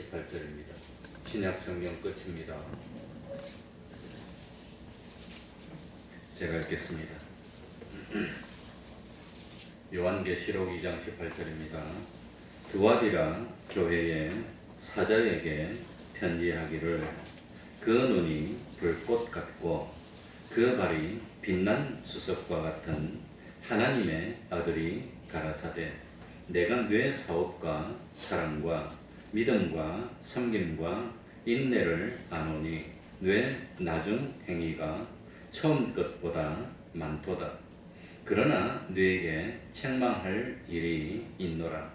18절입니다. 신약 성경 끝입니다. 제가 읽겠습니다. 요한계시록 2장 18절입니다. 두아디라 교회의 사자에게 편지하기를 그 눈이 불꽃 같고 그 발이 빛난 수석과 같은 하나님의 아들이 가라사대 내가 뇌 사업과 사랑과 믿음과 섬김과 인내를 아노니 뇌 나중 행위가 처음 것보다 많도다. 그러나 뇌에게 책망할 일이 있노라.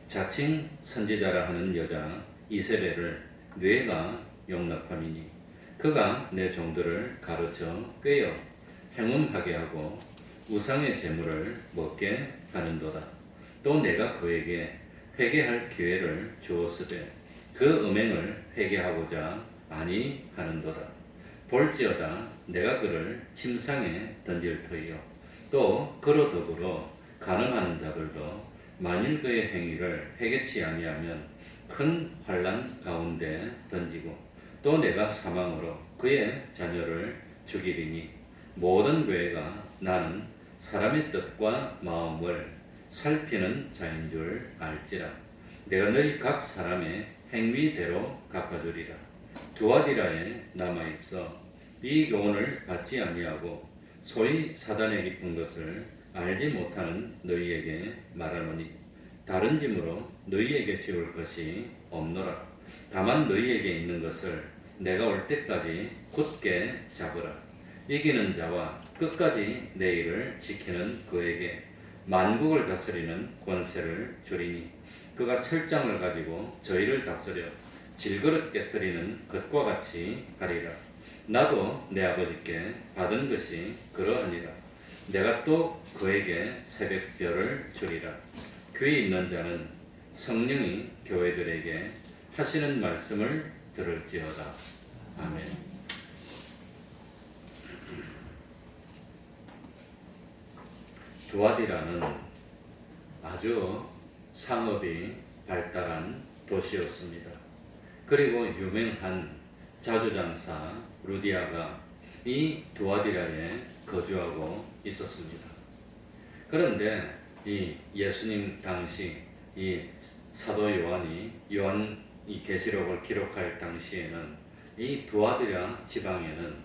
자칭 선지자라 하는 여자 이세벨을 뇌가 용납함이니 그가 내 종들을 가르쳐 꿰어 행음하게 하고 우상의 제물을 먹게 하는도다. 또 내가 그에게 회개할 기회를 주었으되 그 음행을 회개하고자 아니하는도다. 볼지어다 내가 그를 침상에 던질 터이요 또 그로 더불어 간음하는 자들도 만일 그의 행위를 회개치 아니하면 큰 환난 가운데 던지고 또 내가 사망으로 그의 자녀를 죽이리니 모든 교회가 나는 사람의 뜻과 마음을 살피는 자인 줄 알지라. 내가 너희 각 사람의 행위대로 갚아주리라. 두아디라에 남아있어 이 교훈을 받지 아니하고 소위 사단의 깊은 것을 알지 못하는 너희에게 말하노니 다른 짐으로 너희에게 지울 것이 없노라. 다만 너희에게 있는 것을 내가 올 때까지 굳게 잡으라. 이기는 자와 끝까지 내 일을 지키는 그에게 만국을 다스리는 권세를 주리니 그가 철장을 가지고 저희를 다스려 질그릇 깨뜨리는 것과 같이 하리라. 나도 내 아버지께 받은 것이 그러하니라. 내가 또 그에게 새벽별을 주리라. 귀 있는 자는 성령이 교회들에게 하시는 말씀을 들을지어다. 아멘. 두아디라는 아주 상업이 발달한 도시였습니다. 그리고 유명한 자주장사 루디아가 이 두아디라에 거주하고 있었습니다. 그런데 이 예수님 당시 이 사도 요한이 이 계시록을 기록할 당시에는 이 두아디라 지방에는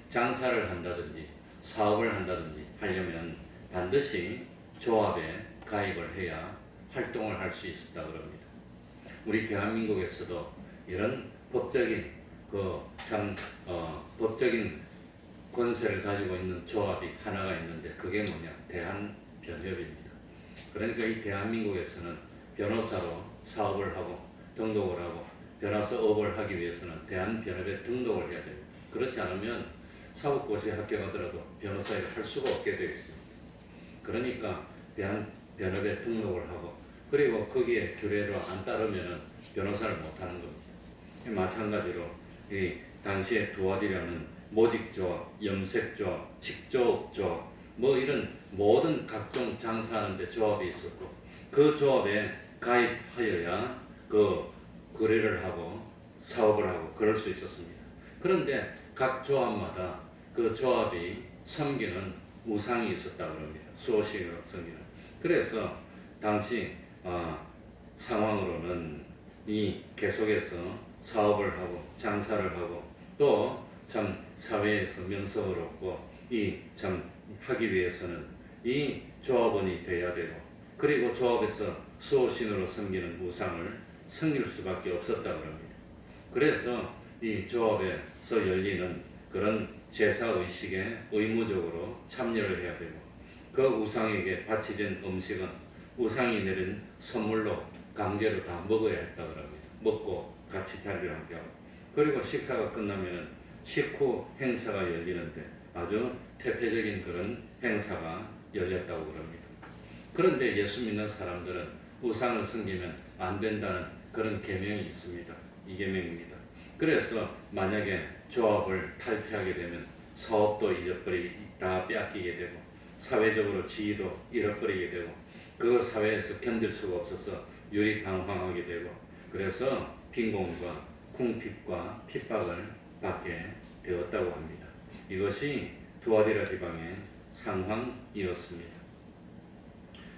장사를 한다든지 사업을 한다든지 하려면 반드시 조합에 가입을 해야 활동을 할 수 있었다 그럽니다. 우리 대한민국에서도 이런 법적인 법적인 권세를 가지고 있는 조합이 하나가 있는데 그게 뭐냐? 대한변협입니다. 그러니까 이 대한민국에서는 변호사로 사업을 하고 등록을 하고 변호사업을 하기 위해서는 대한변협에 등록을 해야 됩니다. 그렇지 않으면 사법고시에 합격하더라도 변호사를 할 수가 없게 되어 있습니다. 그러니까 대한변협에 등록을 하고 그리고 거기에 규례로 안 따르면 변호사를 못하는 겁니다. 마찬가지로 이 당시에 두아디라는 모직조합, 염색조합, 직조업조합 뭐 이런 모든 각종 장사하는데 조합이 있었고 그 조합에 가입하여야 그 거래를 하고 사업을 하고 그럴 수 있었습니다. 그런데 각 조합마다 그 조합이 섬기는 우상이 있었다고 합니다. 수호신으로 섬기는. 그래서 당시 상황으로는 이 계속해서 사업을 하고 장사를 하고 또 참 사회에서 명성을 얻고 이 참 하기 위해서는 이 조합원이 돼야 되고 그리고 조합에서 수호신으로 섬기는 우상을 섬길 수밖에 없었다고 합니다. 그래서 이 조합에서 열리는 그런 제사의식에 의무적으로 참여를 해야 되고 그 우상에게 바쳐진 음식은 우상이 내린 선물로 강제로 다 먹어야 했다고 합니다. 먹고 같이 자리를 함께 하고 그리고 식사가 끝나면 식후 행사가 열리는데 아주 퇴폐적인 그런 행사가 열렸다고 합니다. 그런데 예수 믿는 사람들은 우상을 섬기면 안 된다는 그런 계명이 있습니다. 이 계명입니다. 그래서 만약에 조합을 탈퇴하게 되면 사업도 다 빼앗기게 되고 사회적으로 지위도 잃어버리게 되고 그 사회에서 견딜 수가 없어서 유리방황하게 되고 그래서 빈곤과 궁핍과 핍박을 받게 되었다고 합니다. 이것이 두아디라 지방의 상황이었습니다.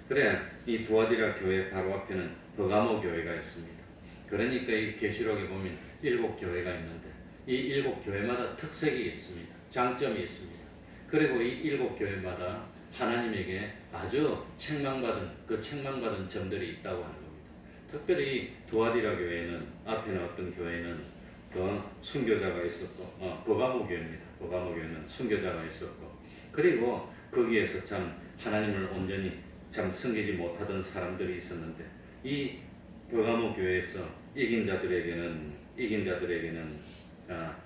그래, 이 두아디라 교회 바로 앞에는 버가모 교회가 있습니다. 그러니까 이 계시록에 보면 7교회가 있는데 이 7교회마다 특색이 있습니다. 장점이 있습니다. 그리고 이 7교회마다 하나님에게 아주 책망받은 점들이 있다고 하는 겁니다. 특별히 두아디라 교회는 앞에는 어떤 교회는 그 순교자가 있었고 버가모 교회입니다. 버가모 교회는 순교자가 있었고 그리고 거기에서 참 하나님을 온전히 참 섬기지 못하던 사람들이 있었는데 이 버가모 교회에서 이긴 자들에게는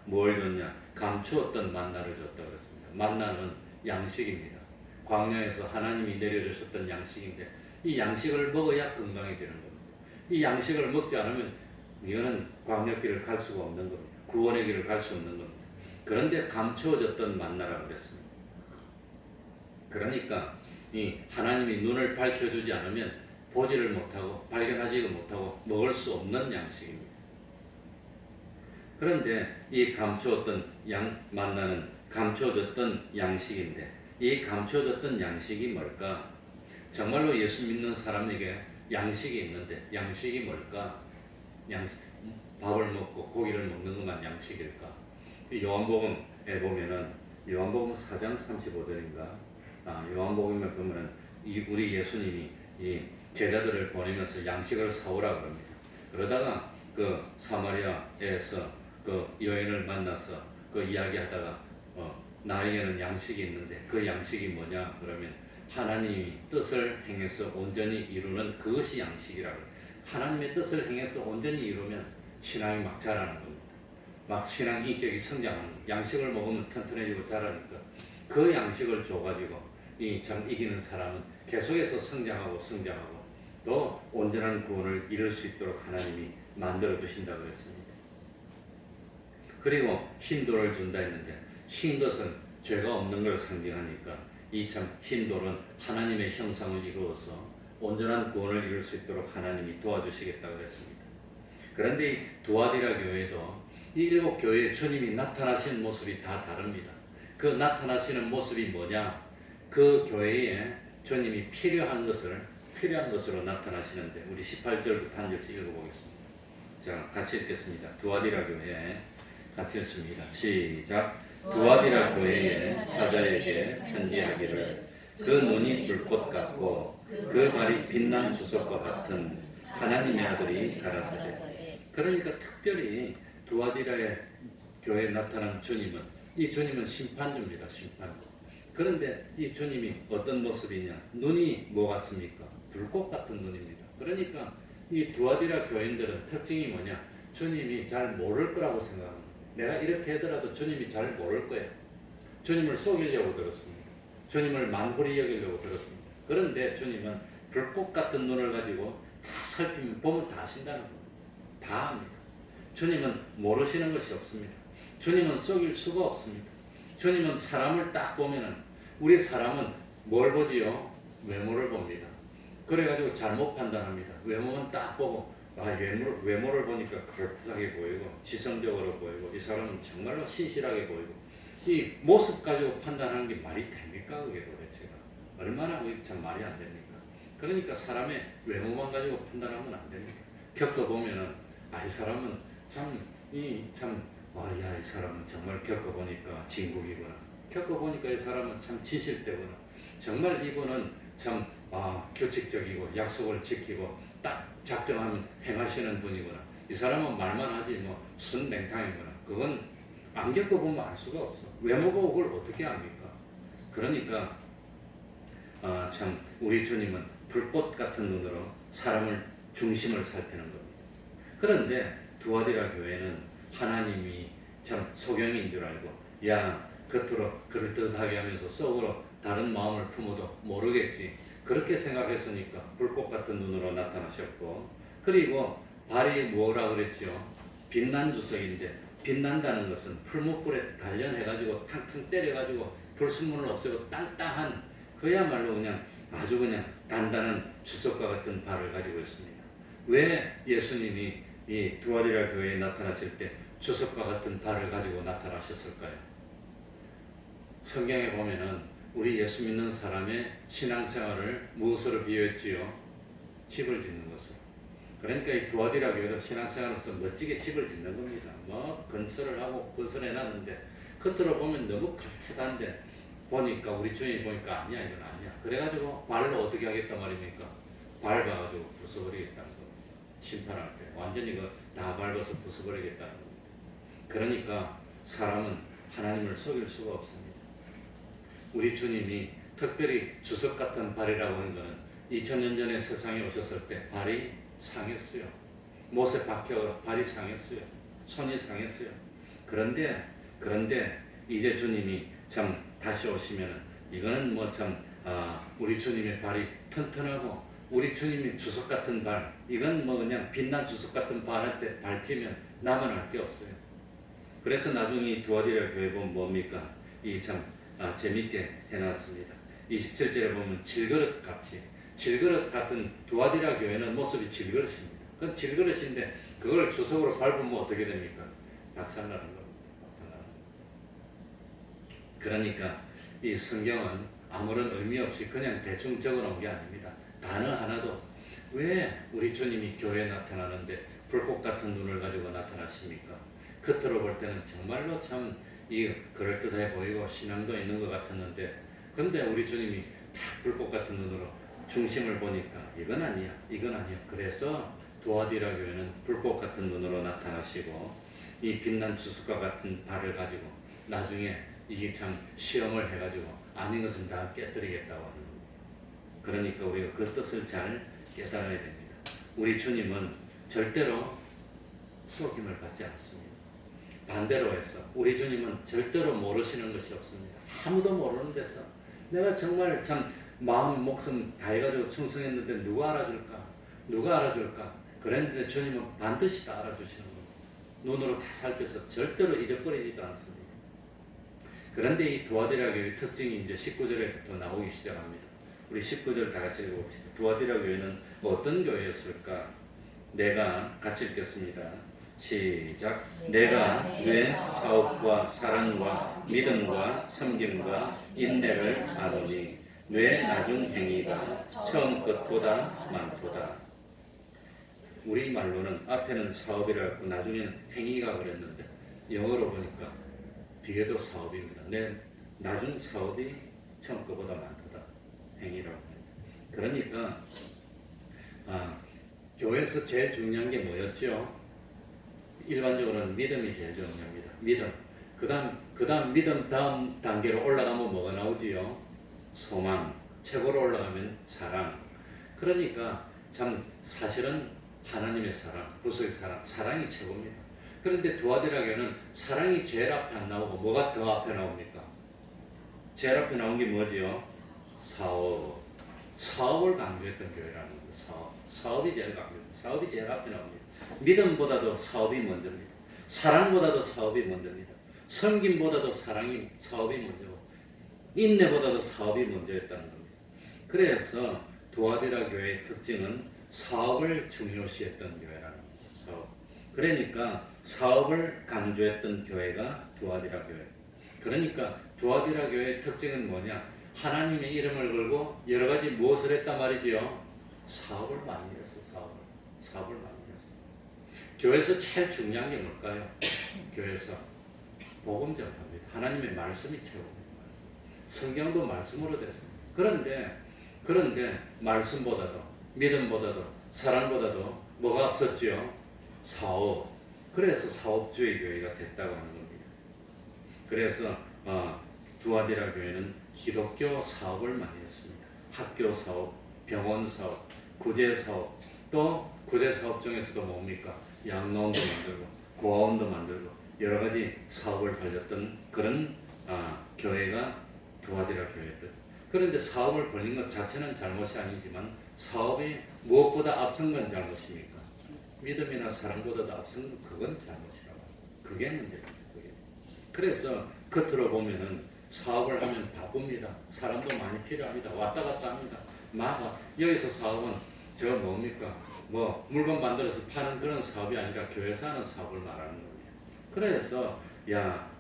뭘 줬냐? 감추었던 만나를 줬다 그랬습니다. 만나는 양식입니다. 광야에서 하나님이 내려주셨던 양식인데 이 양식을 먹어야 건강해지는 겁니다. 이 양식을 먹지 않으면 이거는 광야길을 갈 수가 없는 겁니다. 구원의 길을 갈 수 없는 겁니다. 그런데 감추어졌던 만나라고 그랬습니다. 그러니까 이 하나님이 눈을 밝혀주지 않으면 보지를 못하고 발견하지도 못하고 먹을 수 없는 양식입니다. 그런데 이 감추었던 만나는 감추어졌던 양식인데 이 감추어졌던 양식이 뭘까? 정말로 예수 믿는 사람에게 양식이 있는데 양식이 뭘까? 밥을 먹고 고기를 먹는 것만 양식일까? 요한복음에 보면은 요한복음 4장 35절인가? 요한복음에 보면은 우리 예수님이 이 제자들을 보내면서 양식을 사오라 그럽니다. 그러다가 그 사마리아에서 그 여인을 만나서 그 이야기하다가 나에게는 양식이 있는데 그 양식이 뭐냐 그러면 하나님이 뜻을 행해서 온전히 이루는 그것이 양식이라고. 하나님의 뜻을 행해서 온전히 이루면 신앙이 막 자라는 겁니다. 막 신앙 인격이 성장하는 겁니다. 양식을 먹으면 튼튼해지고 자라니까 그 양식을 줘가지고 이 참 이기는 사람은 계속해서 성장하고 또 온전한 구원을 이룰 수 있도록 하나님이 만들어 주신다고 했습니다. 그리고 흰돌을 준다 했는데 흰 것은 죄가 없는 걸 상징하니까 이 참 흰돌은 하나님의 형상을 이루어서 온전한 구원을 이룰 수 있도록 하나님이 도와주시겠다고 했습니다. 그런데 이 두아디라 교회도 이 7교회에 주님이 나타나시는 모습이 다 다릅니다. 그 나타나시는 모습이 뭐냐? 그 교회에 주님이 필요한 것으로 나타나시는데 우리 18절부터 한 절씩 읽어보겠습니다. 자, 같이 읽겠습니다. 두아디라 교회 같이 읽습니다. 시작. 두아디라 교회의 사자에게 편지하기를 그 눈이 불꽃 같고 그 발이 빛난 주석과 같은 하나님의 아들이 가라사대. 그러니까 특별히 두아디라의 교회에 나타난 주님은 이 주님은 심판주입니다. 심판주. 그런데 이 주님이 어떤 모습이냐? 눈이 뭐 같습니까? 불꽃 같은 눈입니다. 그러니까 이 두아디라 교인들은 특징이 뭐냐? 주님이 잘 모를 거라고 생각합니다. 내가 이렇게 하더라도 주님이 잘 모를 거야. 주님을 속이려고 들었습니다. 주님을 만홀히 여기려고 들었습니다. 그런데 주님은 불꽃 같은 눈을 가지고 다 살피면 보면 다 아신다는 겁니다. 다 압니다. 주님은 모르시는 것이 없습니다. 주님은 속일 수가 없습니다. 주님은 사람을 딱 보면은 우리 사람은 뭘 보지요? 외모를 봅니다. 그래가지고 잘못 판단합니다. 외모는 딱 보고 외모를 보니까 그럴듯하게 보이고 지성적으로 보이고 이 사람은 정말로 신실하게 보이고 이 모습 가지고 판단하는 게 말이 됩니까? 그게 도대체가 얼마나 그게 참 말이 안 됩니까? 그러니까 사람의 외모만 가지고 판단하면 안 됩니다. 겪어보면은 이 사람은 이 사람은 정말 겪어보니까 진국이구나. 겪어보니까 이 사람은 참 진실되구나. 정말 이분은 참 규칙적이고 약속을 지키고 딱 작정하면 행하시는 분이구나. 이 사람은 말만 하지 순맹탕이구나. 그건 안 겪어보면 알 수가 없어. 외모 보고 그걸 어떻게 압니까? 그러니까 참 우리 주님은 불꽃 같은 눈으로 사람을 중심을 살피는 겁니다. 그런데 두아디라 교회는 하나님이 참 소경인 줄 알고 겉으로 그럴듯하게 하면서 속으로 다른 마음을 품어도 모르겠지. 그렇게 생각했으니까 불꽃 같은 눈으로 나타나셨고 그리고 발이 뭐라 그랬죠? 빛난 주석인데 빛난다는 것은 풀무불에 단련해가지고 탕탕 때려가지고 불순물을 없애고 땅땅한 그야말로 그냥 아주 그냥 단단한 주석과 같은 발을 가지고 있습니다. 왜 예수님이 이 두아디라 교회에 나타나실 때 주석과 같은 발을 가지고 나타나셨을까요? 성경에 보면은 우리 예수 믿는 사람의 신앙생활을 무엇으로 비유했지요? 집을 짓는 것으로. 그러니까 이 두아디라 교회도 신앙생활로서 멋지게 집을 짓는 겁니다. 뭐 건설을 하고 건설해놨는데 겉으로 보면 너무 칼칼한데 보니까 우리 주인이 보니까 아니야, 이건 아니야. 그래가지고 발로 어떻게 하겠단 말입니까? 밟아가지고 부숴버리겠다는 겁니다. 심판할 때 완전히 다 밟아서 부숴버리겠다는 겁니다. 그러니까 사람은 하나님을 속일 수가 없습니다. 우리 주님이 특별히 주석 같은 발이라고 한 것은 2000년 전에 세상에 오셨을 때 발이 상했어요. 못에 박혀 발이 상했어요. 손이 상했어요. 그런데 이제 주님이 참 다시 오시면은 이거는 뭐 참 우리 주님의 발이 튼튼하고 우리 주님이 주석 같은 발, 이건 뭐 그냥 빛난 주석 같은 발한테 밟히면 남아날 게 없어요. 그래서 나중에 이 두아디라 교회 보면 뭡니까? 이 참 재밌게 해놨습니다. 27절에 보면 질그릇 같은 두아디라 교회는 모습이 질그릇입니다. 그건 질그릇인데 그걸 주석으로 밟으면 어떻게 됩니까? 박살나는 겁니다. 박살나는 겁니다. 그러니까 이 성경은 아무런 의미 없이 그냥 대충 적어놓은 게 아닙니다. 단어 하나도 왜 우리 주님이 교회에 나타나는데 불꽃 같은 눈을 가지고 나타나십니까? 겉으로 볼 때는 정말로 참 이 그럴듯해 보이고 신앙도 있는 것 같았는데 근데 우리 주님이 딱 불꽃 같은 눈으로 중심을 보니까 이건 아니야. 그래서 두아디라 교회는 불꽃 같은 눈으로 나타나시고 이 빛난 주석과 같은 발을 가지고 나중에 이게 참 시험을 해가지고 아닌 것은 다 깨뜨리겠다고 하는 겁니다. 그러니까 우리가 그 뜻을 잘 깨달아야 됩니다. 우리 주님은 절대로 속임을 받지 않습니다. 반대로 해서 우리 주님은 절대로 모르시는 것이 없습니다. 아무도 모르는 데서 내가 정말 참 마음 목숨 다 해가지고 충성했는데 누가 알아줄까? 그랬는데 주님은 반드시 다 알아주시는 겁니다. 눈으로 다 살펴서 절대로 잊어버리지도 않습니다. 그런데 이 두아디라 교회의 특징이 이제 19절에부터 나오기 시작합니다. 우리 19절 다 같이 읽어봅시다. 두아디라 교회는 어떤 교회였을까? 내가 같이 읽겠습니다. 시작. 내가 내 사업과 사랑과 믿음과 섬김과 인내를 아노니 내 나중 행위가 처음 것보다 많도다. 우리 말로는 앞에는 사업이라 했고 나중에는 행위가 그랬는데 영어로 보니까 뒤에도 사업입니다. 내 나중 사업이 처음 것보다 많도다. 행위라고 합니다. 그러니까 교회에서 제일 중요한 게 뭐였죠? 일반적으로는 믿음이 제일 중요합니다. 믿음. 그 다음 믿음 다음 단계로 올라가면 뭐가 나오지요? 소망. 최고로 올라가면 사랑. 그러니까 참 사실은 하나님의 사랑, 구속의 사랑이 최고입니다. 그런데 두아디라 교회는 사랑이 제일 앞에 안 나오고 뭐가 더 앞에 나옵니까? 제일 앞에 나온 게 뭐지요? 사업을 강조했던 교회라는 거예요. 사업이 제일 강조해요. 사업이 제일 앞에 나옵니다. 믿음보다도 사업이 먼저입니다. 사랑보다도 사업이 먼저입니다. 섬김보다도 사업이 먼저고 인내보다도 사업이 먼저였다는 겁니다. 그래서 두아디라 교회의 특징은 사업을 중요시했던 교회라는 겁니다. 사업. 그러니까 사업을 강조했던 교회가 두아디라 교회. 그러니까 두아디라 교회의 특징은 뭐냐? 하나님의 이름을 걸고 여러 가지 무엇을 했단 말이지요? 사업을 많이 했어요. 사업을 많이 했어요. 교회에서 제일 중요한 게 뭘까요? 교회에서 복음 전파입니다. 하나님의 말씀이 최고입니다. 성경도 말씀으로 됐습니다. 그런데 말씀보다도 믿음보다도 사랑보다도 뭐가 앞섰지요? 사업. 그래서 사업주의 교회가 됐다고 하는 겁니다. 그래서 두아디라 교회는 기독교 사업을 많이 했습니다. 학교 사업, 병원 사업, 구제 사업, 또 구제 사업 중에서도 뭡니까? 양로원도 만들고 고아원도 만들고 여러 가지 사업을 벌였던 그런 교회가 두아디라 교회들. 그런데 사업을 벌린 것 자체는 잘못이 아니지만 사업이 무엇보다 앞선 건 잘못입니까? 믿음이나 사랑보다도 앞선 건 그건 잘못이라고. 그게 문제입니다. 그래서 겉으로 보면은 사업을 하면 바쁩니다. 사람도 많이 필요합니다. 왔다 갔다 합니다. 여기서 사업은 저 뭡니까? 뭐 물건 만들어서 파는 그런 사업이 아니라 교회에서 하는 사업을 말하는 겁니다. 그래서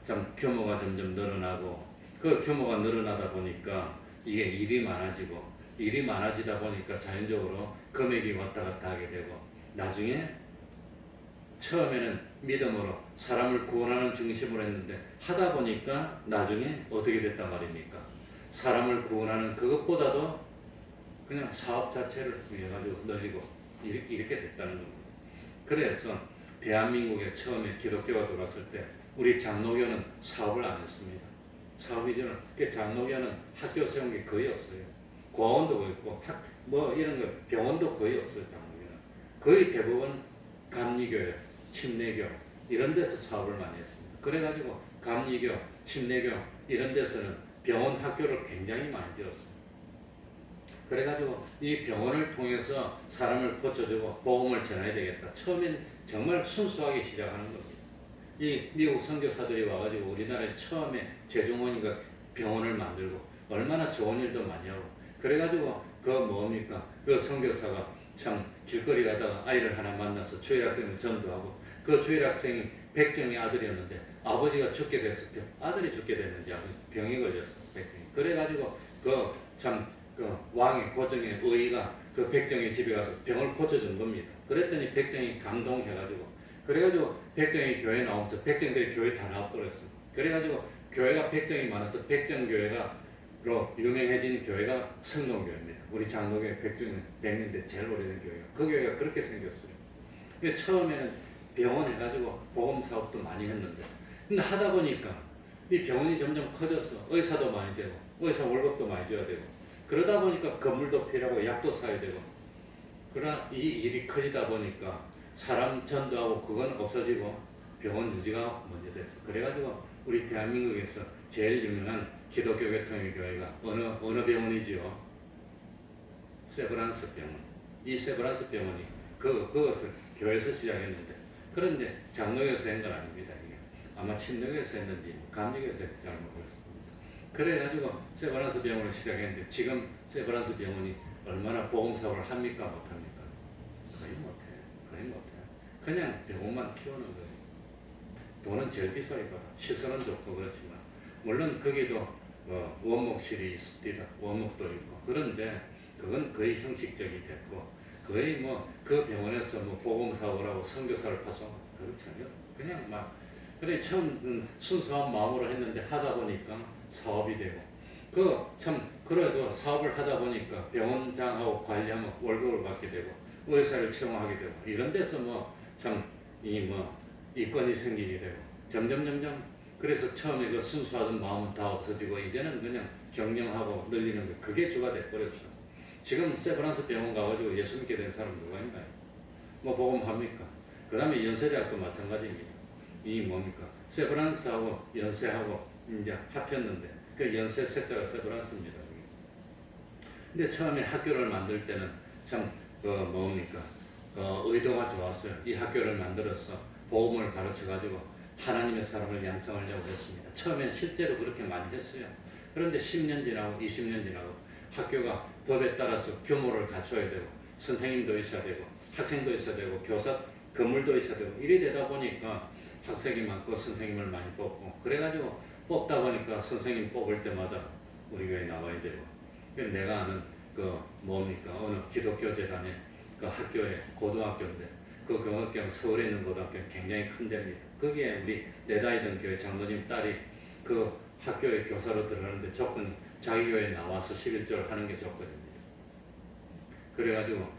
참 규모가 점점 늘어나고 그 규모가 늘어나다 보니까 이게 일이 많아지다 보니까 자연적으로 금액이 왔다 갔다 하게 되고 나중에 처음에는 믿음으로 사람을 구원하는 중심으로 했는데 하다 보니까 나중에 어떻게 됐단 말입니까? 사람을 구원하는 그것보다도 그냥 사업 자체를 위해 가지고 늘리고 이렇게 됐다는 겁니다. 그래서 대한민국에 처음에 기독교가 들어왔을 때 우리 장로교는 사업을 안 했습니다. 사업 이전은 장로교는 학교 세운 게 거의 없어요. 고아원도 없고 뭐 이런 거 병원도 거의 없어요. 장로교는 거의 대부분 감리교회, 침례교 이런 데서 사업을 많이 했습니다. 그래가지고 감리교, 침례교 이런 데서는 병원 학교를 굉장히 많이 지었습니다. 그래가지고 이 병원을 통해서 사람을 고쳐주고 복음을 전해야 되겠다. 처음엔 정말 순수하게 시작하는 겁니다. 이 미국 선교사들이 와가지고 우리나라에 처음에 재종원이가 병원을 만들고 얼마나 좋은 일도 많이 하고 그래가지고 그 뭡니까 그 선교사가 참 길거리 가다가 아이를 하나 만나서 주일학생을 전도하고 그 주일학생이 백정의 아들이었는데 아버지가 죽게 됐어. 아들이 죽게 됐는지 병이 걸렸어. 백정이. 그래가지고 그 왕의 고정의 의의가 그 백정의 집에 가서 병을 고쳐준 겁니다. 그랬더니 백정이 감동해가지고 그래가지고 백정이 교회 나오면서 백정들이 교회 다 나와버렸어. 그래가지고 교회가 백정이 많아서 백정교회가로 유명해진 교회가 성동교회입니다. 우리 장로교회 백정 100년대 제일 오래된 교회가 그 교회가 그렇게 생겼어요. 처음에는 병원 해가지고 보험 사업도 많이 했는데 근데 하다 보니까 이 병원이 점점 커졌어. 의사도 많이 되고 의사 월급도 많이 줘야 되고 그러다 보니까 건물도 필요하고 약도 사야 되고 그러나 이 일이 커지다 보니까 사람 전도하고 그건 없어지고 병원 유지가 문제 됐어. 그래가지고 우리 대한민국에서 제일 유명한 기독교 계통의 교회가 어느 병원이지요? 세브란스 병원. 이 세브란스 병원이 그것을 교회에서 시작했는데 그런데 장로교에서 한 건 아닙니다. 이게 아마 침례교에서 했는지 감리교에서 했는지 잘 모르겠습니다. 그래가지고 세브란스 병원을 시작했는데 지금 세브란스 병원이 얼마나 보험사업을 합니까 못합니까? 거의 못해. 그냥 병원만 키우는 거예요. 돈은 제일 비싸게 받아. 시설은 좋고 그렇지만 물론 거기도 원목실이 있습니다. 원목도 있고 그런데 그건 거의 형식적이 됐고 거의 뭐 그 병원에서 뭐 보험사업을 하고 선교사를 파송하고 그렇지 않아요. 그냥 막 그래 처음 순수한 마음으로 했는데 하다 보니까 사업이 되고 그래도 사업을 하다 보니까 병원장하고 관리하면 월급을 받게 되고 의사를 채용하게 되고 이런 데서 이권이 생기게 되고 점점 그래서 처음에 그 순수하던 마음은 다 없어지고 이제는 그냥 경영하고 늘리는 게 그게 주가 돼버렸어. 지금 세브란스 병원 가가지고 예수 믿게 된 사람 누가 있나요? 뭐 복음합니까? 그 다음에 연세대학도 마찬가지입니다. 이 뭡니까? 세브란스하고 연세하고 이제 합했는데 그 연세 세자가 세브란스입니다. 근데 처음에 학교를 만들 때는 의도가 좋았어요. 이 학교를 만들어서 복음을 가르쳐 가지고 하나님의 사람을 양성하려고 했습니다. 처음엔 실제로 그렇게 많이 했어요. 그런데 10년 지나고 20년 지나고 학교가 법에 따라서 규모를 갖춰야 되고 선생님도 있어야 되고 학생도 있어야 되고 교사 건물도 있어야 되고 이래 되다 보니까 학생이 많고 선생님을 많이 뽑고 그래가지고 뽑다 보니까 선생님 뽑을 때마다 우리 교회 나와야 되고 내가 아는 어느 기독교 재단의 그 학교에 고등학교인데 그 고등학교는 서울에 있는 고등학교는 굉장히 큰 데입니다. 거기에 우리 내 다니던 교회 장로님 딸이 그 학교에 교사로 들어가는데 조건 자기 교회에 나와서 11조를 하는 게 조건입니다. 그래가지고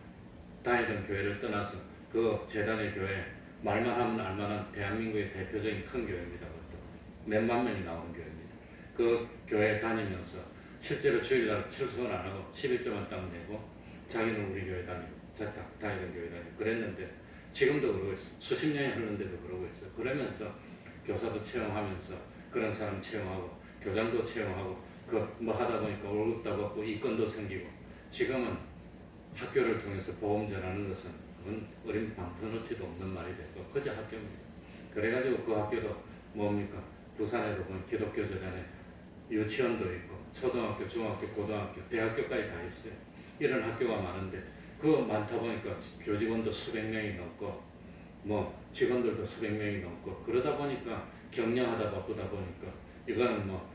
다니던 교회를 떠나서 그 재단의 교회 말만 하면 알만한 대한민국의 대표적인 큰 교회입니다. 그것도 몇만 명이 나오는 교회입니다. 그 교회 다니면서 실제로 주일날 출석은 안 하고 11조만 딱 내고 자기는 우리 교회 다니고 다니던 교회 다니고 그랬는데 지금도 그러고 있어요. 수십 년이 흘렀는데도 그러고 있어요. 그러면서 교사도 채용하면서 그런 사람 채용하고 교장도 채용하고 하다 보니까 월급도 받고 이권도 생기고 지금은 학교를 통해서 보험 전하는 것은 그건 어린 방편어치도 없는 말이 되고 그저 학교입니다. 그래가지고 그 학교도 뭡니까 부산에도 보면 기독교 재단에 유치원도 있고 초등학교, 중학교, 고등학교, 대학교까지 다 있어요. 이런 학교가 많은데 그 많다 보니까 교직원도 수백 명이 넘고 뭐 직원들도 수백 명이 넘고 그러다 보니까 경영하다 바쁘다 보니까 이거는 뭐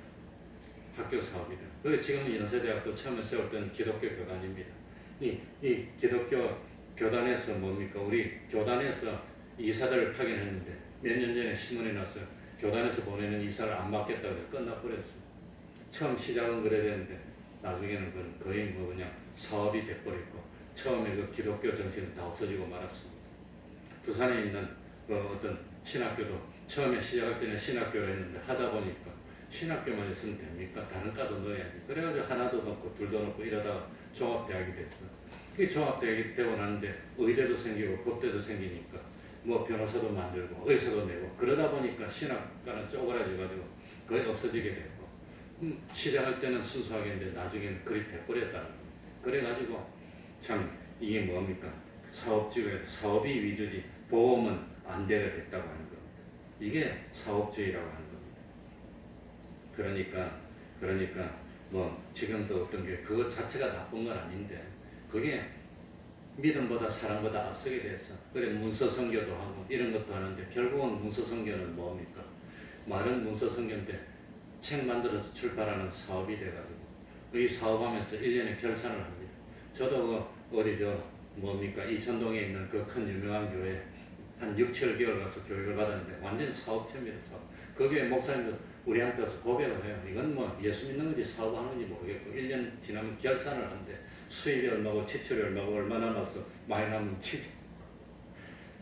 학교 사업이다. 그리고 지금 연세대학도 처음에 세웠던 기독교 교단입니다. 이 기독교 교단에서 뭡니까? 우리 교단에서 이사들을 파견했는데 몇 년 전에 신문에 났어요. 교단에서 보내는 이사를 안 받겠다고 해서 끝나버렸어요. 처음 시작은 그래야 되는데 나중에는 그건 거의 뭐 그냥 사업이 돼버렸고 처음에 그 기독교 정신은 다 없어지고 말았습니다. 부산에 있는 그 어떤 신학교도 처음에 시작할 때는 신학교를 했는데 하다 보니까 신학교만 있으면 됩니까? 다른 과도 넣어야지. 그래가지고 하나도 넣고 둘도 넣고 이러다가 종합대학이 됐어. 그 종합대학이 되고 나는데 의대도 생기고 법대도 생기니까 뭐 변호사도 만들고 의사도 내고 그러다 보니까 신학과는 쪼그라져가지고 거의 없어지게 됐고 시작할 때는 순수하게 했는데 나중에는 그리 돼버렸다는 거예요. 그래가지고 참 이게 뭡니까? 사업주의가 사업이 위주지 보험은 안대가 됐다고 하는 겁니다. 이게 사업주의라고 하는 겁니다. 그러니까 뭐 지금도 어떤 게 그것 자체가 나쁜 건 아닌데 그게 믿음보다 사랑보다 앞서게 됐어. 그래 문서선교도 하고 이런 것도 하는데 결국은 문서선교는 뭡니까? 말은 문서선교인데 책 만들어서 출발하는 사업이 돼가지고 이 사업하면서 1년에 결산을 합니다. 저도 그 어디 저 뭡니까 이천동에 있는 그 큰 유명한 교회 한 6, 7개월 가서 교육을 받았는데 완전 사업체입니다. 사업. 거기에 목사님도 우리한테 와서 고백을 해요. 이건 뭐 예수 믿는 건지 사업하는 건지 모르겠고 1년 지나면 결산을 하는데 수입이 얼마고 지출이 얼마고 얼마나 나서 많이 남으면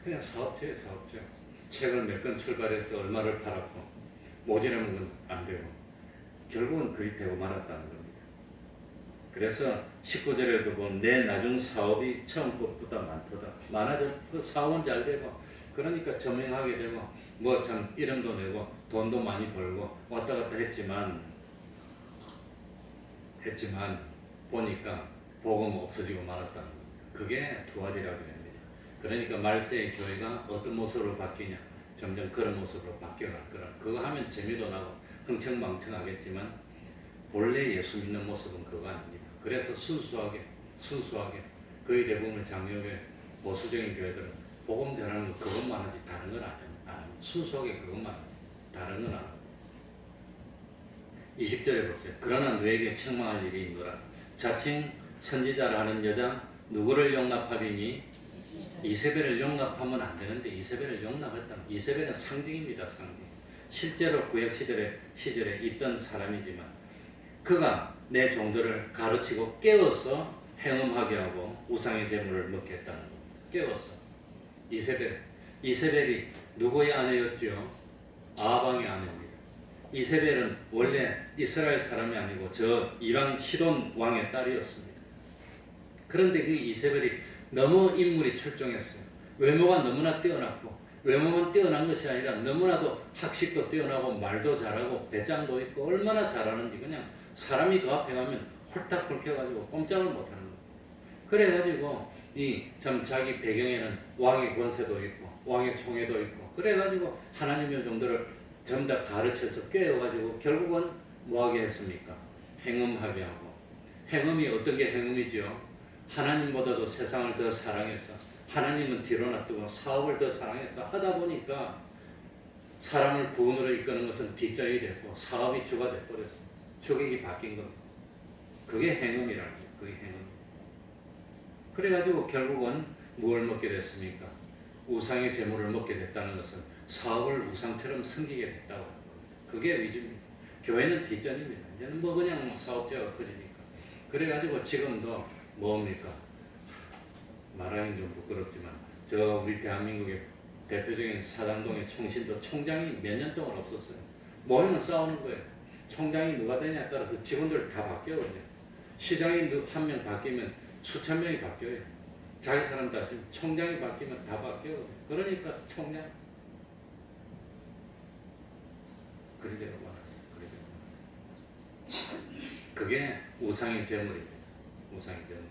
그냥 사업체예요. 사업체. 책을 몇 권 출발해서 얼마를 팔았고 모자라는 건 안 되고 결국은 그리 되고 말았다는 겁니다. 그래서 19절에도 보면 내 나중 사업이 처음 것보다 많아져 그 사업은 잘 되고 그러니까 저명하게 되고 뭐 참 이름도 내고 돈도 많이 벌고 왔다 갔다 했지만 보니까 복음 없어지고 말았다는 겁니다. 그게 두아리라고 합니다. 그러니까 말세의 교회가 어떤 모습으로 바뀌냐 점점 그런 모습으로 바뀌어갈 거라. 그거 하면 재미도 나고 흥청망청하겠지만 본래 예수 믿는 모습은 그거 아닙니다. 그래서 순수하게 거의 대부분의 장로교회 보수적인 교회들은 복음 전하는 거 그것만 하지 다른 건 안 합니다. 순수하게 그것만 하지 다른 건 안 합니다. 20절에 보세요. 그러나 너에게 책망할 일이 있노라. 자칭 선지자라 하는 여자 누구를 용납하리니 이세벨을 용납하면 안 되는데 이세벨을 용납했다면 이세벨은 상징입니다. 상징. 실제로 구약 시절에 있던 사람이지만 그가 내 종들을 가르치고 깨워서 행음하게 하고 우상의 제물을 먹게 했다는 겁니다. 깨웠어. 이세벨이 누구의 아내였지요? 아방의 아내입니다. 이세벨은 원래 이스라엘 사람이 아니고 저 이방 시돈 왕의 딸이었습니다. 그런데 그 이세벨이 너무 인물이 출중했어요. 외모가 너무나 뛰어났고 외모만 뛰어난 것이 아니라 너무나도 학식도 뛰어나고 말도 잘하고 배짱도 있고 얼마나 잘하는지 그냥 사람이 그 앞에 가면 홀딱 홀켜가지고 꼼짝을 못하는 거예요. 그래가지고 이 참 자기 배경에는 왕의 권세도 있고 왕의 총애도 있고 그래가지고 하나님의 종들을 전부 다 가르쳐서 깨워가지고 결국은 뭐하게 했습니까? 행음하게 하고 행음이 어떤 게 행음이죠? 하나님보다도 세상을 더 사랑해서 하나님은 뒤로 놔두고 사업을 더 사랑해서 하다 보니까 사람을 구원으로 이끄는 것은 뒷전이 됐고 사업이 주가 돼버렸어요. 주객이 바뀐 겁니다. 그게 행음이라는 거예요. 그게 행음. 그래가지고 결국은 무엇을 먹게 됐습니까? 우상의 재물을 먹게 됐다는 것은 사업을 우상처럼 섬기게 됐다고 하는 겁니다. 그게 위주입니다. 교회는 뒷전입니다. 이제는 뭐 그냥 사업자가 커지니까. 그래가지고 지금도 뭡니까? 말하기는 좀 부끄럽지만 저 우리 대한민국의 대표적인 사당동의 총신도 총장이 몇 년 동안 없었어요. 모이면 싸우는 거예요. 총장이 누가 되냐에 따라서 직원들 다 바뀌어요. 시장이 한 명 바뀌면 수천 명이 바뀌어요. 자기 사람 다시 총장이 바뀌면 다 바뀌어요. 그러니까 총장 그리 되고 말았어요. 그게 우상의 제물입니다. 우상의 제물.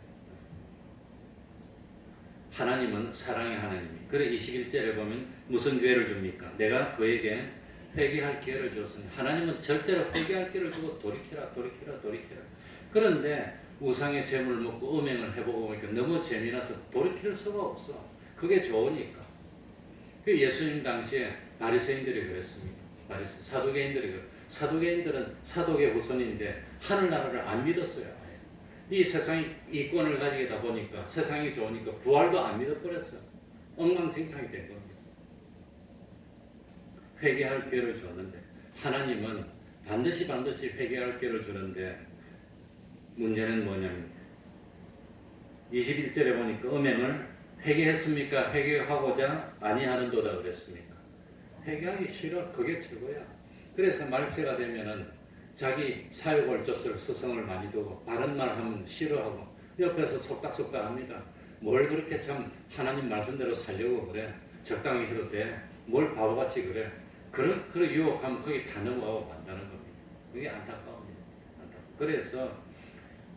하나님은 사랑의 하나님이. 그래 21절에 보면 무슨 기회를 줍니까? 내가 그에게 회개할 기회를 줬으니 하나님은 절대로 회개할 기회를 주고 돌이켜라. 그런데 우상의 재물을 먹고 음행을 해보고 보니까 너무 재미나서 돌이킬 수가 없어. 그게 좋으니까. 그 예수님 당시에 바리새인들이 그랬습니다. 사두개인들은 사독의 후손인데 하늘나라를 안 믿었어요. 이 세상이 이권을 가지다 보니까 세상이 좋으니까 부활도 안 믿어버렸어요. 엉망진창이 된 겁니다. 회개할 기회를 줬는데 하나님은 반드시 회개할 기회를 주는데 문제는 뭐냐면 21절에 보니까 음행을 회개했습니까? 회개하고자 아니하는도다 그랬습니까? 회개하기 싫어. 그게 최고야. 그래서 말세가 되면은 자기 사유골조를 수성을 많이 두고 바른 말 하면 싫어하고 옆에서 속닥속닥 합니다. 뭘 그렇게 참 하나님 말씀대로 살려고 그래. 적당히 해도 돼. 뭘 바보같이 그래. 그런 유혹하면 거기 다 넘어가고 만다는 겁니다. 그게 안타까웁니다. 그래서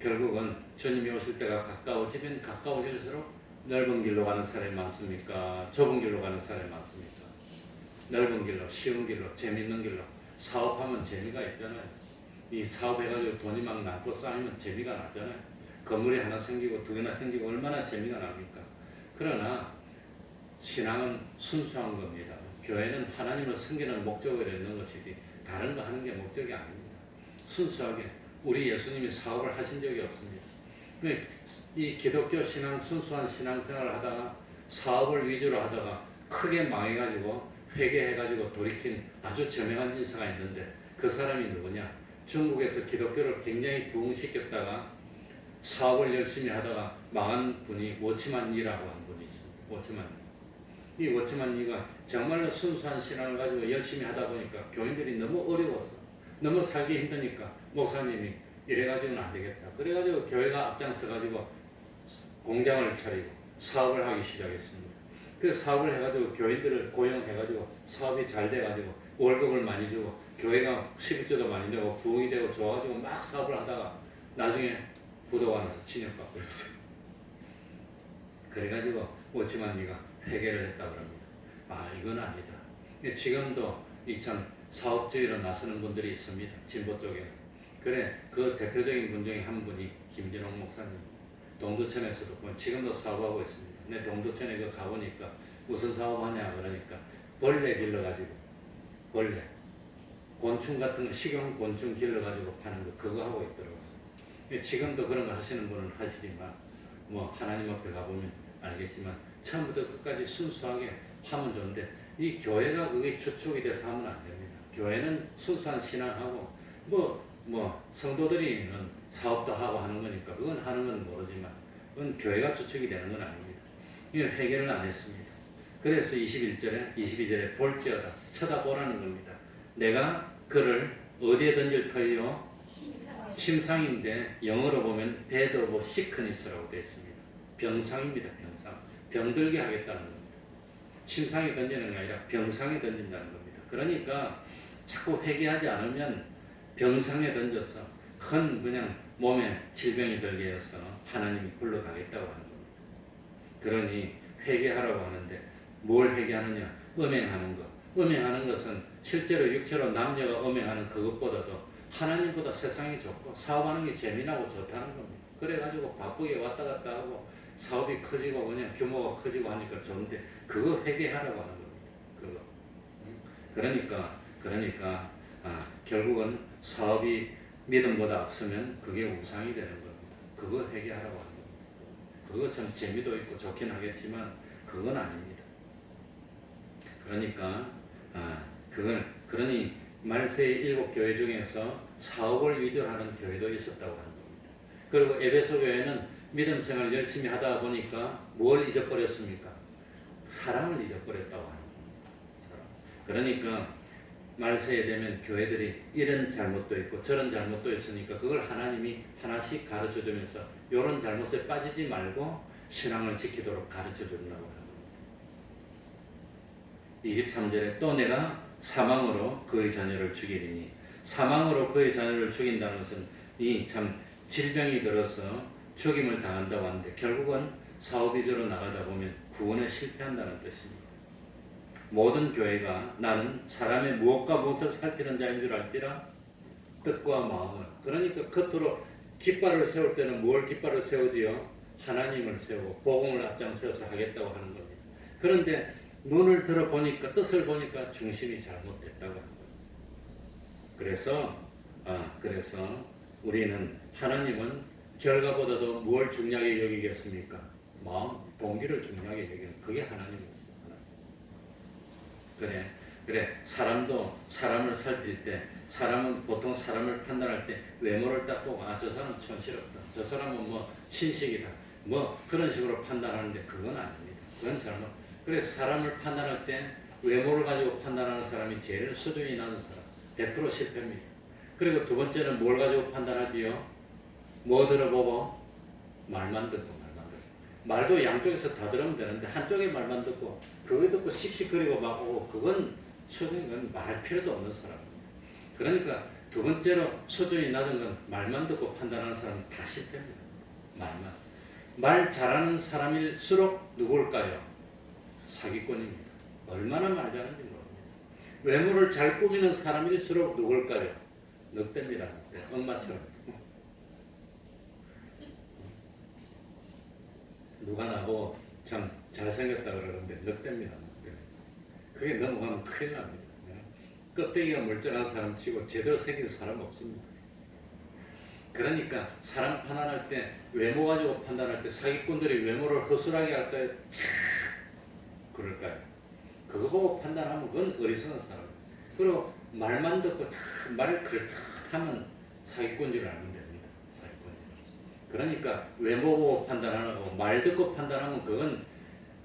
결국은 주님이 오실 때가 가까워지면 가까워질수록 넓은 길로 가는 사람이 많습니까? 좁은 길로 가는 사람이 많습니까? 넓은 길로, 쉬운 길로, 재밌는 길로. 사업하면 재미가 있잖아요. 이 사업해가지고 돈이 막 남고 쌓이면 재미가 나잖아요. 건물이 하나 생기고 두 개나 생기고 얼마나 재미가 납니까? 그러나 신앙은 순수한 겁니다. 교회는 하나님을 섬기는 목적을 있는 것이지 다른 거 하는 게 목적이 아닙니다. 순수하게 우리 예수님이 사업을 하신 적이 없습니다. 이 기독교 신앙, 순수한 신앙생활을 하다가 사업을 위주로 하다가 크게 망해가지고 회개해가지고 돌이킨 아주 저명한 인사가 있는데 그 사람이 누구냐? 중국에서 기독교를 굉장히 부흥시켰다가 사업을 열심히 하다가 망한 분이 워치만 이라고 한 분이 있습니다. 워치만 이. 이 워치만 이가 정말로 순수한 신앙을 가지고 열심히 하다 보니까 교인들이 너무 어려웠어. 너무 살기 힘드니까 목사님이 이래가지고는 안 되겠다. 그래가지고 교회가 앞장서가지고 공장을 차리고 사업을 하기 시작했습니다. 그 사업을 해가지고 교인들을 고용해가지고 사업이 잘 돼가지고 월급을 많이 주고 교회가 11조도 많이 되고 부흥이 되고 좋아가지고 막 사업을 하다가 나중에 부도가 나서 진역받고 있어요. 그래가지고 오치만이가 회개를 했다 그럽니다. 아, 이건 아니다. 지금도 이 참 사업주의로 나서는 분들이 있습니다. 진보 쪽에. 그래, 그 대표적인 분 중에 한 분이 김진홍 목사님. 동두천에서도 지금도 사업하고 있습니다. 내 동두천에 그 가보니까 무슨 사업하냐 그러니까 벌레 길러가지고 벌레 곤충 같은 거 식용 곤충 길러가지고 파는 거 그거 하고 있더라고요. 지금도 그런 거 하시는 분은 하시지만 뭐 하나님 앞에 가보면 알겠지만 처음부터 끝까지 순수하게 하면 좋은데 이 교회가 그게 주축이 돼서 하면 안 됩니다. 교회는 순수한 신앙하고 뭐 성도들이는 사업도 하고 하는 거니까 그건 하는 건 모르지만 그건 교회가 주축이 되는 건 아닙니다. 이걸 해결을 안 했습니다. 그래서 22절에 볼지어다 쳐다보라는 겁니다. 내가 그를 어디에 던질 터이요? 침상인데 영어로 보면 bed of sickness라고 되어 있습니다. 병상입니다. 병상. 병들게 하겠다는 겁니다. 침상에 던지는 게 아니라 병상에 던진다는 겁니다. 그러니까 자꾸 회개하지 않으면 병상에 던져서 큰 그냥 몸에 질병이 들게 해서 하나님이 굴러가겠다고 하는 겁니다. 그러니 회개하라고 하는데 뭘 회개하느냐? 음행하는 것. 음행하는 것은 실제로 육체로 남녀가 음행하는 그것보다도 하나님보다 세상이 좋고 사업하는 게 재미나고 좋다는 겁니다. 그래가지고 바쁘게 왔다 갔다 하고 사업이 커지고 그냥 규모가 커지고 하니까 좋은데 그거 회개하라고 하는 겁니다. 그거. 그러니까 결국은 사업이 믿음보다 앞서면 그게 우상이 되는 겁니다. 그거 회개하라고 하는 겁니다. 그거 참 재미도 있고 좋긴 하겠지만 그건 아닙니다. 그러니 말세의 7교회 중에서 사업을 위주로 하는 교회도 있었다고 하는 겁니다. 그리고 에베소 교회는 믿음 생활을 열심히 하다 보니까 뭘 잊어버렸습니까? 사랑을 잊어버렸다고 하는 겁니다. 사랑. 그러니까 말세에 되면 교회들이 이런 잘못도 있고 저런 잘못도 있으니까 그걸 하나님이 하나씩 가르쳐 주면서 이런 잘못에 빠지지 말고 신앙을 지키도록 가르쳐 준다고 합니다. 23절에 또 내가 사망으로 그의 자녀를 죽이리니 사망으로 그의 자녀를 죽인다는 것은 이 참 질병이 들어서 죽임을 당한다고 하는데 결국은 사업 위주로 나가다 보면 구원에 실패한다는 뜻입니다. 모든 교회가 나는 사람의 무엇과 무엇을 살피는 자인 줄 알지라 뜻과 마음을 그러니까 겉으로 깃발을 세울 때는 뭘 깃발을 세우지요? 하나님을 세우고 복음을 앞장서서 하겠다고 하는 겁니다. 그런데 눈을 들어보니까 뜻을 보니까 중심이 잘못됐다고 하는 거예요. 그래서 우리는 하나님은 결과보다도 뭘 중요하게 여기겠습니까? 마음, 동기를 중요하게 여기는 그게 하나님입니다. 그래. 사람도 사람을 살필 때, 사람은 보통 사람을 판단할 때 외모를 딱 보고 저 사람 촌스럽다, 저 사람은 뭐 신식이다, 뭐 그런 식으로 판단하는데 그건 아닙니다. 그건 잘못. 그래서 사람을 판단할 때 외모를 가지고 판단하는 사람이 제일 수준이 낮은 사람, 100% 실패입니다. 그리고 두 번째는 뭘 가지고 판단하지요? 뭐 들어보고? 말만 듣고. 말도 양쪽에서 다 들으면 되는데 한쪽의 말만 듣고 그거 듣고 씩씩거리고 막 오고 그건 수준이 말할 필요도 없는 사람입니다. 그러니까 두 번째로 수준이 낮은 건 말만 듣고 판단하는 사람은 다 실패입니다. 말 잘하는 사람일수록 누굴까요? 사기꾼입니다. 얼마나 말 잘하는지 모릅니다. 외모를 잘 꾸미는 사람일수록 누굴까요? 늑대입니다. 엄마처럼. 누가 나보고 참 잘생겼다 그러는데 늑대입니다. 그게 넘어가면 큰일 납니다. 껍데기가 멀쩡한 사람 치고 제대로 생긴 사람 없습니다. 그러니까 사람 판단할 때 외모 가지고 판단할 때 사기꾼들이 외모를 허술하게 할까요? 그럴까요? 그거 보고 판단하면 그건 어리석은 사람. 그리고 말만 듣고 말을 그렇다면 사기꾼 줄 알면 됩니다. 사기꾼. 그러니까 외모 보고 판단하는 거고 말 듣고 판단하면 그건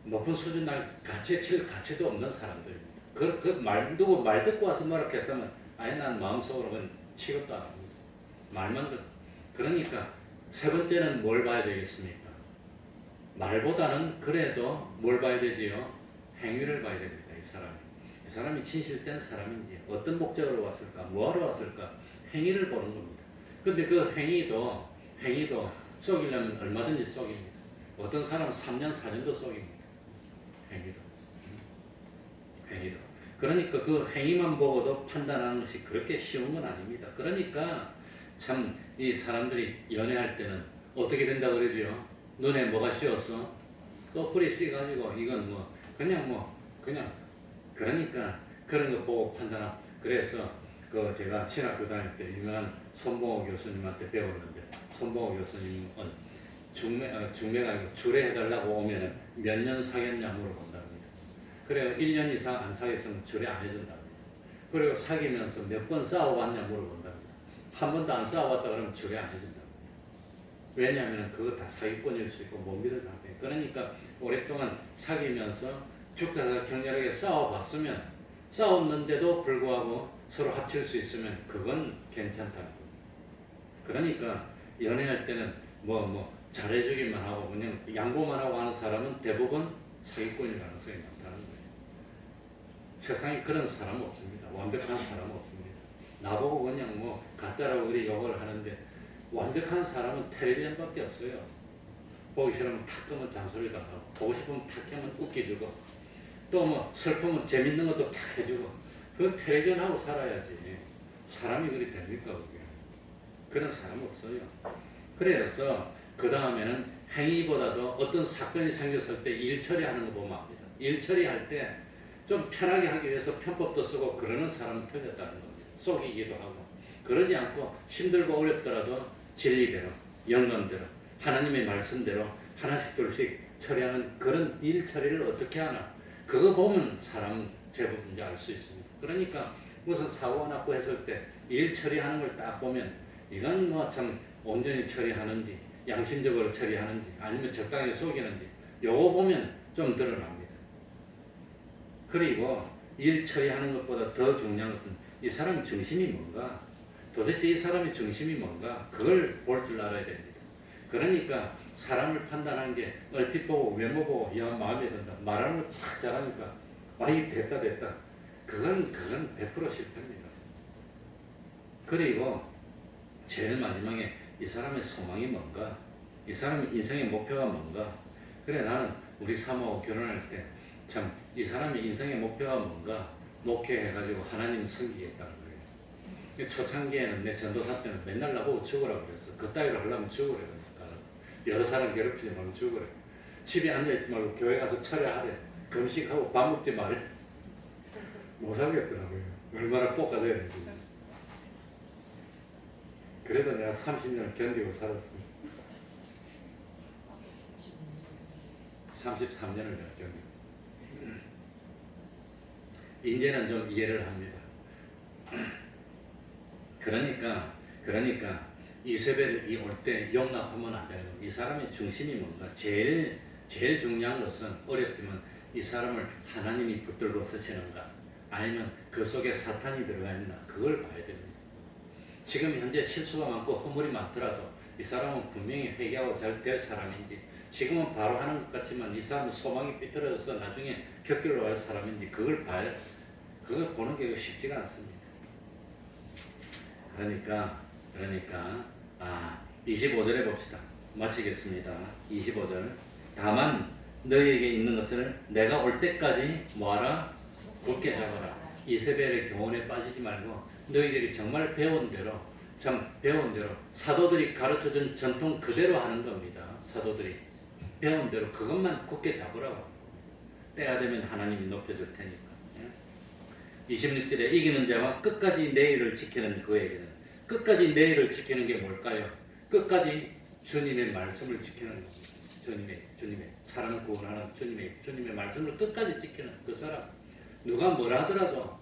높은 수준 날 가치도 없는 사람들입니다. 누구 말 듣고 와서 뭐라 했으면 아예 난 마음속으로는 취급도 안 합니다. 말만 듣고. 그러니까 세 번째는 뭘 봐야 되겠습니까? 말보다는 그래도 뭘 봐야 되지요? 행위를 봐야 됩니다. 이 사람이 진실된 사람인지 어떤 목적으로 왔을까? 뭐하러 왔을까? 행위를 보는 겁니다. 근데 그 행위도 속이려면 얼마든지 속입니다. 어떤 사람은 3년, 4년도 속입니다. 행위도. 그러니까 그 행위만 보고도 판단하는 것이 그렇게 쉬운 건 아닙니다. 그러니까 참 이 사람들이 연애할 때는 어떻게 된다 그러죠? 눈에 뭐가 씌었어? 또풀이 씌가지고 이건 그냥 그러니까 그런 거 보고 판단하고. 그래서 제가 신학교 다닐 때 유명한 손봉호 교수님한테 배웠는데, 손봉호 교수님은 중매가 아니고 주례해달라고 오면은 몇 년 사귀었냐 물어본답니다. 그래요. 1년 이상 안 사귀었으면 주례 안 해준답니다. 그리고 사귀면서 몇 번 싸워봤냐 물어본답니다. 한 번도 안 싸워봤다 그러면 주례 안 해준답니다. 왜냐하면 그거 다 사기꾼일 수 있고 못 믿을 상태. 그러니까 오랫동안 사귀면서 죽다가 격렬하게 싸워봤으면, 싸웠는데도 불구하고 서로 합칠 수 있으면 그건 괜찮다는 겁니다. 그러니까 연애할 때는 잘해주기만 하고 그냥 양보만 하고 하는 사람은 대부분 사기꾼일 가능성이 많다는 거예요. 세상에 그런 사람 없습니다. 완벽한 사람 없습니다. 나보고 그냥 가짜라고 우리 욕을 하는데 완벽한 사람은 텔레비전밖에 없어요. 보기 싫으면 탁 끄면 잔소리도 하고, 보고 싶으면 탁 끄면 웃겨주고, 또 슬프면 재밌는 것도 탁 해주고. 그건 텔레비전하고 살아야지. 사람이 그리 됩니까 그게? 그런 사람 없어요. 그래서 그 다음에는 행위보다도 어떤 사건이 생겼을 때 일 처리하는 거 보면 압니다. 일 처리할 때 좀 편하게 하기 위해서 편법도 쓰고 그러는 사람은 틀렸다는 겁니다. 속이기도 하고. 그러지 않고 힘들고 어렵더라도 진리대로, 영감대로, 하나님의 말씀대로 하나씩 둘씩 처리하는 그런 일 처리를 어떻게 하나. 그거 보면 사람은 제법 이제 알 수 있습니다. 그러니까 무슨 사고가 났고 했을 때 일 처리하는 걸 딱 보면 이건 참 온전히 처리하는지, 양심적으로 처리하는지, 아니면 적당히 속이는지, 요거 보면 좀 드러납니다. 그리고 일 처리하는 것보다 더 중요한 것은 이 사람의 중심이 뭔가, 도대체 이 사람의 중심이 뭔가, 그걸 볼 줄 알아야 됩니다. 그러니까 사람을 판단하는 게 얼핏 보고 외모 보고 야 마음에 든다, 말하는 거 착 잘하니까 아이 됐다 그건 100% 실패입니다. 그리고 제일 마지막에 이 사람의 소망이 뭔가, 이 사람의 인생의 목표가 뭔가. 그래, 나는 우리 사모하고 결혼할 때 참 이 사람의 인생의 목표가 뭔가 목회해가지고 하나님 섬기겠다는 거예요. 초창기에는 내 전도사 때는 맨날 나보고 죽으라고 그랬어. 그따위로 하려면 죽으래. 알았어. 여러 사람 괴롭히지 말고 죽으래. 집에 앉아있지 말고 교회 가서 철야하래. 금식하고 밥 먹지 말래. 못 살겠더라고요. 얼마나 볶아져야 되는지. 그래도 내가 30년을 견디고 살았습니다. 33년을 내가 견디고. 이제는 좀 이해를 합니다. 그러니까 이세벨이 올 때 용납하면 안 되는 거예요. 이 사람의 중심이 뭔가 제일 중요한 것은 어렵지만 이 사람을 하나님이 붙들고 쓰시는가 아니면 그 속에 사탄이 들어가 있나 그걸 봐야 됩니다. 지금 현재 실수가 많고 허물이 많더라도 이 사람은 분명히 회개하고 잘 될 사람인지 지금은 바로 하는 것 같지만 이 사람은 소망이 삐뚤어져서 나중에 격결로 갈 사람인지 그걸 보는 게 쉽지가 않습니다. 그러니까 25절에 봅시다. 마치겠습니다. 25절. 다만 너희에게 있는 것을 내가 올 때까지 뭐하라? 굳게 잡아라. 이세벨의 교훈에 빠지지 말고 너희들이 정말 배운 대로 사도들이 가르쳐준 전통 그대로 하는 겁니다. 사도들이 배운 대로 그것만 굳게 잡으라고. 때가 되면 하나님이 높여줄 테니까. 26절에 이기는 자와 끝까지 내일을 지키는 그에게는 끝까지 내일을 지키는 게 뭘까요? 끝까지 주님의 말씀을 지키는 겁니다. 주님의 사람 구원하는 주님의 말씀을 끝까지 지키는 그 사람. 누가 뭐라 하더라도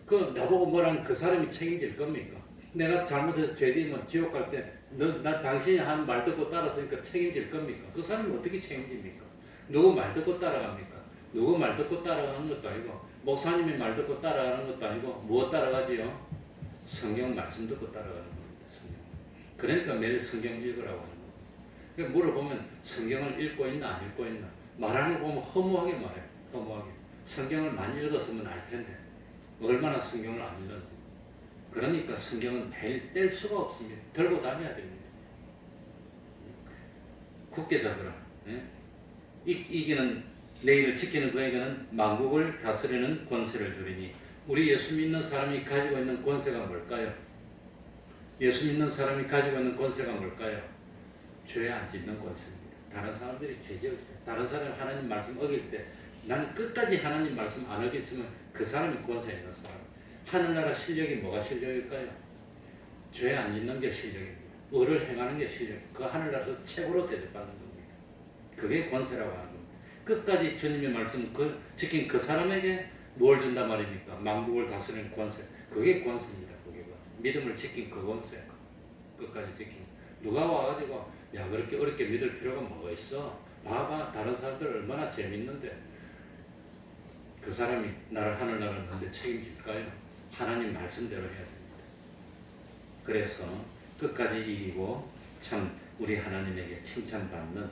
그 나보고 뭐라는 그 사람이 책임질 겁니까? 내가 잘못해서 죄지으면 지옥 갈 때 나 당신이 한 말 듣고 따랐으니까 책임질 겁니까? 그 사람이 어떻게 책임집니까? 누구 말 듣고 따라갑니까? 누구 말 듣고 따라가는 것도 아니고 목사님의 말 듣고 따라가는 것도 아니고 무엇 따라가지요? 성경 말씀 듣고 따라가는 겁니다. 성경. 그러니까 매일 성경 읽으라고 하는 거예요. 그러니까 물어보면 성경을 읽고 있나 안 읽고 있나 말하는 거 보면 허무하게 말해요. 허무하게. 성경을 많이 읽었으면 알 텐데 얼마나 성경을 안 읽는지. 그러니까 성경은 매일 뗄 수가 없습니다. 들고 다녀야 됩니다. 굳게 잡으라. 이기는 내일을 지키는 그에게는 만국을 다스리는 권세를 주리니. 우리 예수 믿는 사람이 가지고 있는 권세가 뭘까요? 예수 믿는 사람이 가지고 있는 권세가 뭘까요? 죄 안 짓는 권세입니다. 다른 사람들이 죄 지을 때, 다른 사람이 하나님 말씀 어길 때, 난 끝까지 하나님 말씀 안 어겼으면 그 사람이 권세 있는 사람. 하늘나라 실력이 뭐가 실력일까요? 죄 안 짓는 게 실력입니다. 의를 행하는 게 실력. 그 하늘나라에서 최고로 대접받는 겁니다. 그게 권세라고 하는 겁니다. 끝까지 주님의 말씀 지킨 그 사람에게 뭘 준단 말입니까? 만국을 다스리는 권세. 그게 권세입니다. 그게 권세. 믿음을 지킨 그 권세. 끝까지 지킨. 누가 와가지고 야 그렇게 어렵게 믿을 필요가 뭐가 있어? 봐봐 다른 사람들 얼마나 재밌는데 그 사람이 나를 하늘나라를 넣는데 책임질까요? 하나님 말씀대로 해야 됩니다. 그래서 끝까지 이기고 참 우리 하나님에게 칭찬받는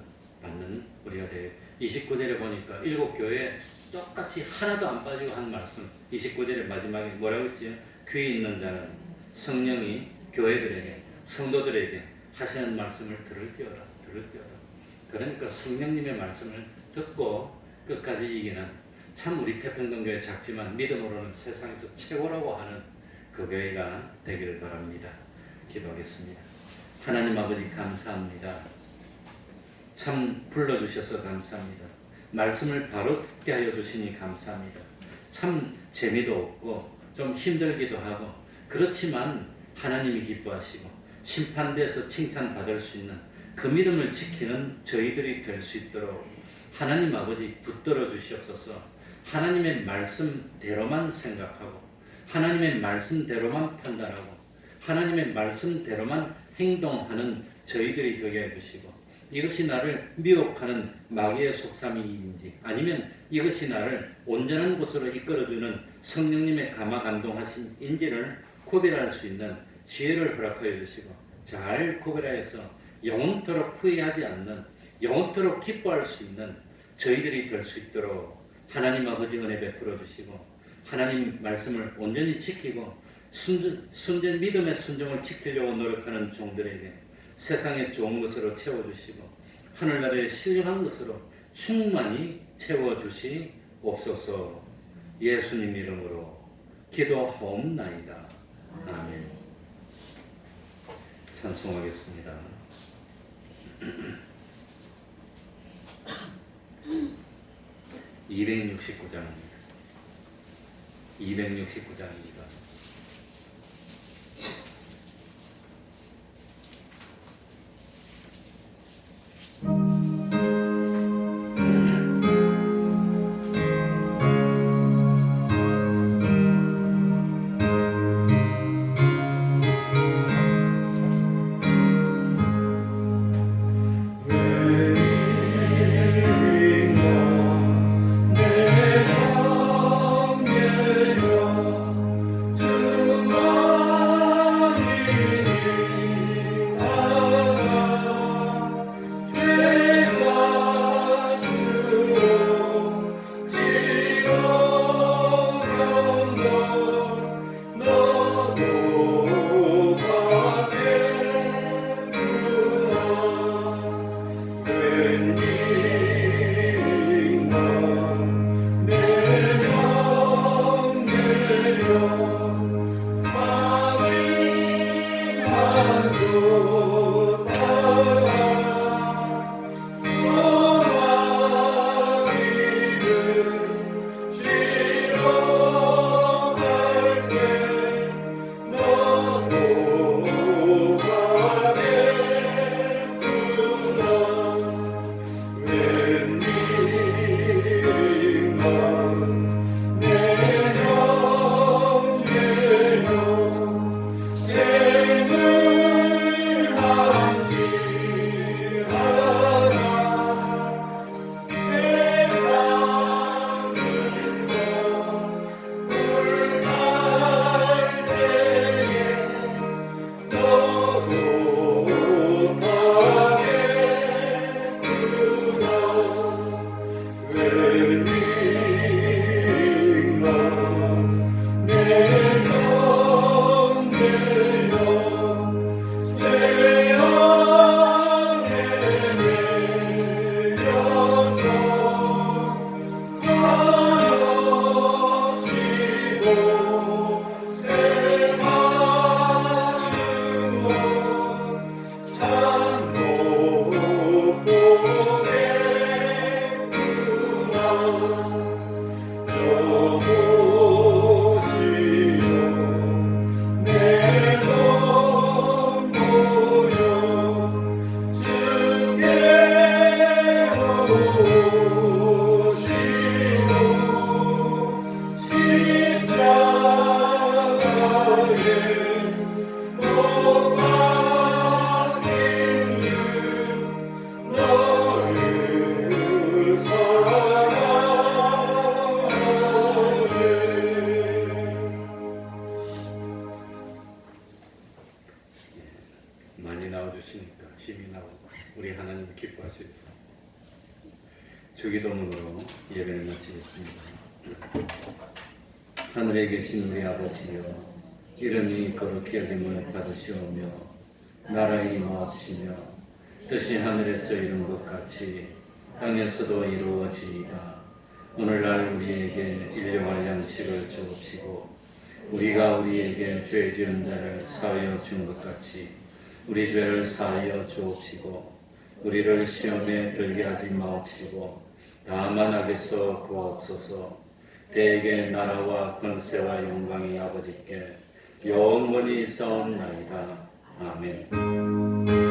우리가 되어 29절에 보니까 7교회 똑같이 하나도 안 빠지고 한 말씀 29절의 마지막에 뭐라고 했지요? 귀 있는 자는 성령이 교회들에게 성도들에게 하시는 말씀을 들을지어라. 그러니까 성령님의 말씀을 듣고 끝까지 이기는 참 우리 태평동교회 작지만 믿음으로는 세상에서 최고라고 하는 그 교회가 되기를 바랍니다. 기도하겠습니다. 하나님 아버지 감사합니다. 참 불러주셔서 감사합니다. 말씀을 바로 듣게 하여 주시니 감사합니다. 참 재미도 없고 좀 힘들기도 하고 그렇지만 하나님이 기뻐하시고 심판대에서 칭찬받을 수 있는 그 믿음을 지키는 저희들이 될 수 있도록 하나님 아버지 붙들어 주시옵소서. 하나님의 말씀대로만 생각하고 하나님의 말씀대로만 판단하고 하나님의 말씀대로만 행동하는 저희들이 되게 해주시고 이것이 나를 미혹하는 마귀의 속삼이인지 아니면 이것이 나를 온전한 곳으로 이끌어주는 성령님의 감화 감동하신 인지를 구별할 수 있는 지혜를 허락하여 주시고 잘 구별하여서 영원토록 후회하지 않는 영원토록 기뻐할 수 있는 저희들이 될 수 있도록 하나님 아버지 은혜 베풀어 주시고 하나님 말씀을 온전히 지키고 순전 믿음의 순종을 지키려고 노력하는 종들에게 세상의 좋은 것으로 채워주시고 하늘나라의 신령한 것으로 충만히 채워주시옵소서. 예수님 이름으로 기도하옵나이다. 아멘. 찬송하겠습니다. 269장입니다. 269장입니다. 나와주시니까 힘이 나오고 우리 하나님 기뻐하시겠습니다. 주기도문으로 예배를 마치겠습니다. 하늘에 계신 우리 아버지여, 이름이 거룩히 여김을 받으시오며 나라의 임하옵시며 뜻이 하늘에서 이룬 것 같이 땅에서도 이루어지이다. 오늘날 우리에게 일용할 양식을 주옵시고 우리가 우리에게 죄 지은 자를 사하여 준 것 같이 우리 죄를 사하여 주옵시고 우리를 시험에 들게 하지 마옵시고 다만 악에서 구하옵소서. 대개 나라와 권세와 영광이 아버지께 영원히 있사옵나이다. 아멘.